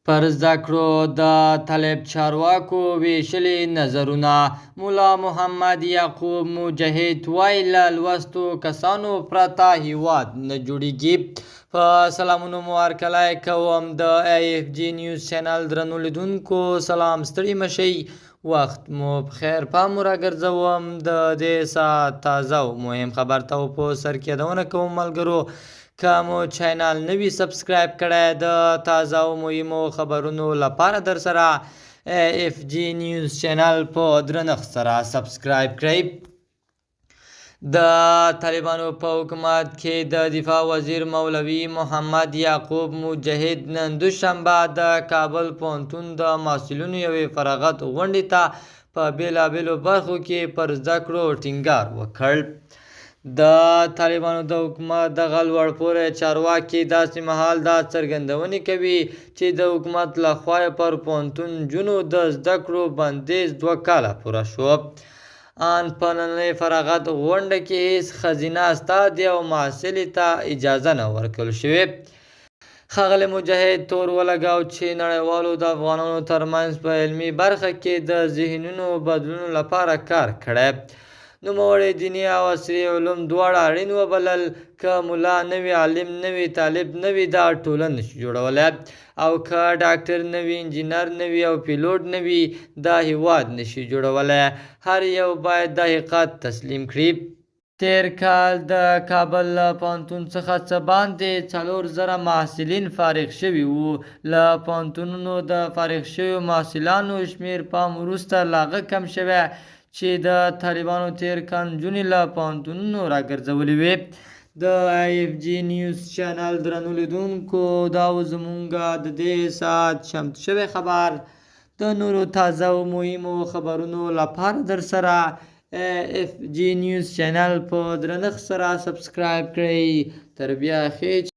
پر زده کړو د طالب چارواکو ویشلي نظرونه. مولا محمد یعقوب مجاهد وایي له لوستو کسانو پرته هیواد نه جوړیږي. په سلامونو مو هرکلی کوم د AFG نیوز چینل درنو لیدونکو. سلام، ستړي مشئ، وخت مو بخیر. پام مو راګرځوم د دې ساعت تازه او مهم خبر ته په سر کې یادونه کوم ملګرو، که مو چینل نوی سبسکرایب کړی د تازه او مهمو خبرونو لپاره در سره AFG نیوز چینل په درنښت سره سبسکرایب کړئ. د طالبانو په حکومت کې د دفاع وزیر مولوي محمد یعقوب مجاهد نن دوشنبه د کابل پوهنتون د محصلینو یوې فراغت غونډې ته په بېلابېلو برخو کې پر زده کړو ټینګار وکړ. د طالبانو د حکومت دغه لوړپوړي چارواکي داسې مهال دا څرګندونې کوي چې د حکومت لخوا پر پوهنتون نجونو د زده کړو بندیز 2 کاله پوره شو. ان په نننۍ فراغت غونډه کې هیڅ ښځینه استادې او محصلې ته اجازه نه ورکړل شوې. ښاغلي مجاهد تور ولګاو چې نړیوالو د افغانانو ترمنځ په علمي برخه کې د ذهنونو بدلون لپاره کار کړی. نوموړي دیني او عصري علوم دواړه اړین وبلل. که ملا نه وي، عالم نه وي، طالب نه وي، دا ټولنه نشي جوړولی. او که ډاکټر نه وي، انجینر نه وي او پیلوټ نه وي، دا هیواد نشي جوړولی. هر یو باید دا حقیقت تسلیم کړي. تیر کال د کابل له پوهنتون څخه څه باندې 4000 محصلین فارغ شوي وو. له پوهنتونونو د فارغ شویو محصلانو شمیر پام وروسته لا هغه کم شوی چې د طالبانو تیر کال نجونې له پوهنتونونو راګرځولې وې. د AFG نیوز چینل درنو لیدونکو، دا و زمونږ د دې ساعت چمتو شوی خبر. د نورو تازه او مهمو خبرونو لپاره در سره AFG نیوز چینل په درنښت سره سبسکرایب کړئ. تر بیا ښې